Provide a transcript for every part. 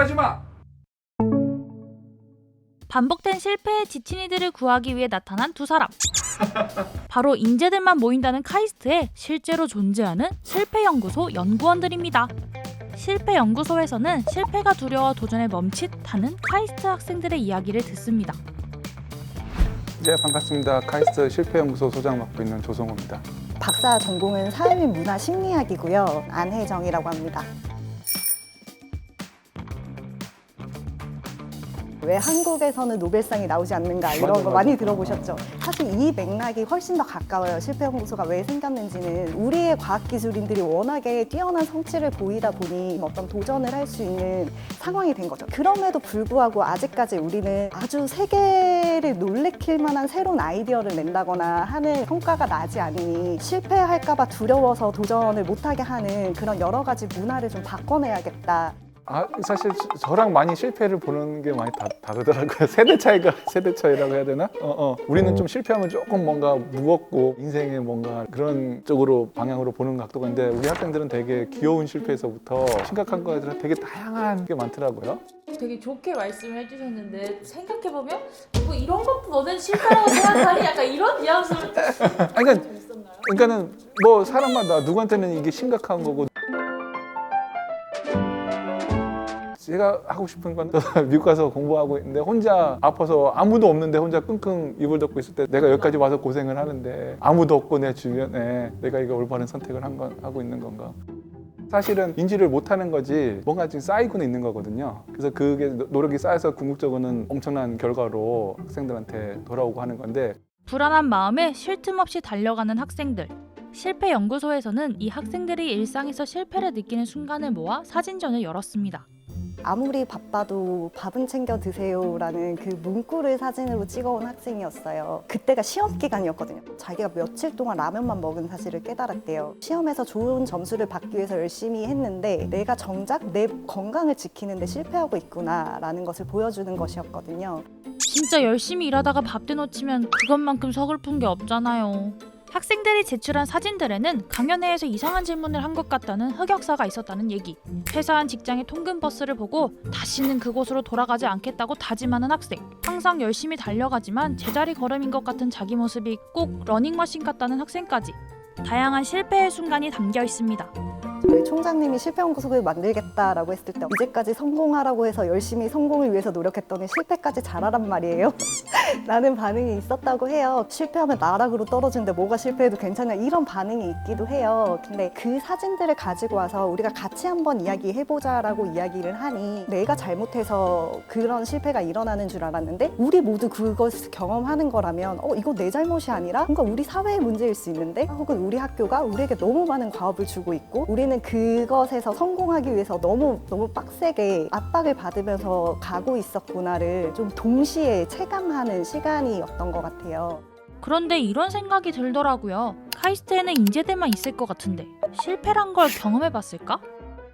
거짓말하지 마. 반복된 실패에 지친 이들을 구하기 위해 나타난 두 사람. 바로 인재들만 모인다는 카이스트에 실제로 존재하는 실패연구소 연구원들입니다. 실패연구소에서는 실패가 두려워 도전에 멈칫하는 카이스트 학생들의 이야기를 듣습니다. 네, 반갑습니다. 카이스트 실패연구소 소장 맡고 있는 조성호입니다. 박사 전공은 사회 및 문화 심리학이고요. 안혜정이라고 합니다. 왜 한국에서는 노벨상이 나오지 않는가 이런 거 많이 들어보셨죠? 사실 이 맥락이 훨씬 더 가까워요. 실패연구소가 왜 생겼는지는 우리의 과학기술인들이 워낙에 뛰어난 성취를 보이다 보니 어떤 도전을 할 수 있는 상황이 된 거죠. 그럼에도 불구하고 아직까지 우리는 아주 세계를 놀래킬 만한 새로운 아이디어를 낸다거나 하는 성과가 나지 않으니 실패할까 봐 두려워서 도전을 못하게 하는 그런 여러 가지 문화를 좀 바꿔내야겠다. 사실 저랑 많이 실패를 보는 게 많이 다르더라고요. 세대 차이라고 해야 되나? 우리는 좀 실패하면 조금 뭔가 무겁고 인생의 뭔가 그런 쪽으로 방향으로 보는 각도가 있는데 우리 학생들은 되게 귀여운 실패에서부터 심각한 거들은 되게 다양한 게 많더라고요. 되게 좋게 말씀을 해주셨는데 생각해보면 뭐 이런 것도 너는 실패라고 생각하니? 약간 이런 뉘앙스를 그러니까는 뭐 사람마다 누구한테는 이게 심각한 거고 제가 하고 싶은 건 미국 가서 공부하고 있는데 혼자 아파서 아무도 없는데 혼자 끙끙 입을 덮고 있을 때 내가 여기까지 와서 고생을 하는데 아무도 없고 내 주변에 내가 이거 올바른 선택을 하고 있는 건가. 사실은 인지를 못하는 거지 뭔가 지금 쌓이고는 있는 거거든요. 그래서 그게 노력이 쌓여서 궁극적으로는 엄청난 결과로 학생들한테 돌아오고 하는 건데 불안한 마음에 쉴 틈 없이 달려가는 학생들. 실패연구소에서는 이 학생들이 일상에서 실패를 느끼는 순간을 모아 사진전을 열었습니다. 아무리 바빠도 밥은 챙겨 드세요라는 그 문구를 사진으로 찍어온 학생이었어요. 그때가 시험 기간이었거든요. 자기가 며칠 동안 라면만 먹은 사실을 깨달았대요. 시험에서 좋은 점수를 받기 위해서 열심히 했는데 내가 정작 내 건강을 지키는데 실패하고 있구나라는 것을 보여주는 것이었거든요. 진짜 열심히 일하다가 밥 대놓치면 그것만큼 서글픈 게 없잖아요. 학생들이 제출한 사진들에는 강연회에서 이상한 질문을 한 것 같다는 흑역사가 있었다는 얘기, 퇴사한 직장의 통근 버스를 보고 다시는 그곳으로 돌아가지 않겠다고 다짐하는 학생, 항상 열심히 달려가지만 제자리 걸음인 것 같은 자기 모습이 꼭 러닝머신 같다는 학생까지 다양한 실패의 순간이 담겨 있습니다. 저희 총장님이 실패연구소를 만들겠다라고 했을 때 이제까지 성공하라고 해서 열심히 성공을 위해서 노력했더니 실패까지 잘하란 말이에요. 라는 반응이 있었다고 해요. 실패하면 나락으로 떨어지는데 뭐가 실패해도 괜찮냐 이런 반응이 있기도 해요. 근데 그 사진들을 가지고 와서 우리가 같이 한번 이야기해보자라고 이야기를 하니 내가 잘못해서 그런 실패가 일어나는 줄 알았는데 우리 모두 그것을 경험하는 거라면 이거 내 잘못이 아니라 뭔가 우리 사회의 문제일 수 있는데 혹은 우리 학교가 우리에게 너무 많은 과업을 주고 있고 우리는 그것에서 성공하기 위해서 너무 빡세게 압박을 받으면서 가고 있었구나를 좀 동시에 체감하는 시간이었던 것 같아요. 그런데 이런 생각이 들더라고요. 카이스트에는 인재들만 있을 것 같은데 실패란 걸 경험해봤을까?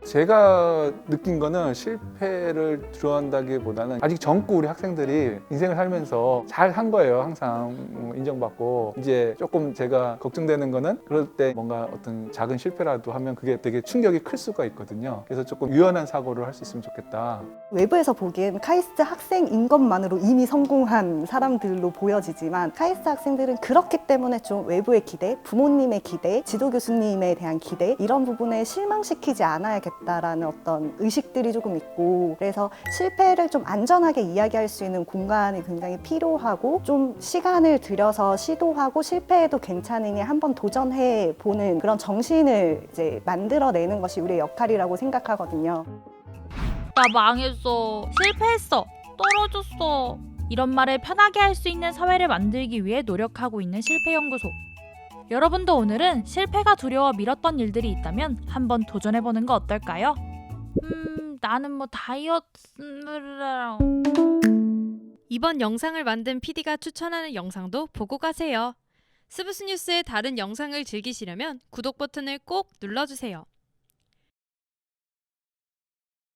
제가 느낀 거는 실패를 두려워한다기보다는 아직 젊고 우리 학생들이 인생을 살면서 잘 한 거예요. 항상 인정받고 이제 조금 제가 걱정되는 거는 그럴 때 뭔가 어떤 작은 실패라도 하면 그게 되게 충격이 클 수가 있거든요. 그래서 조금 유연한 사고를 할 수 있으면 좋겠다. 외부에서 보기엔 카이스트 학생인 것만으로 이미 성공한 사람들로 보여지지만 카이스트 학생들은 그렇기 때문에 좀 외부의 기대, 부모님의 기대, 지도 교수님에 대한 기대 이런 부분에 실망시키지 않아야겠다라는 어떤 의식들이 조금 있고 그래서 실패를 좀 안전하게 이야기할 수 있는 공간이 굉장히 필요하고 좀 시간을 들여서 시도하고 실패해도 괜찮으니 한번 도전해 보는 그런 정신을 이제 만들어내는 것이 우리의 역할이라고 생각하거든요. 나 망했어. 실패했어. 떨어졌어. 이런 말을 편하게 할 수 있는 사회를 만들기 위해 노력하고 있는 실패연구소. 여러분도 오늘은 실패가 두려워 미뤘던 일들이 있다면 한번 도전해보는 거 어떨까요? 나는 뭐 다이어트... 이번 영상을 만든 PD가 추천하는 영상도 보고 가세요. 스브스 뉴스의 다른 영상을 즐기시려면 구독 버튼을 꼭 눌러주세요.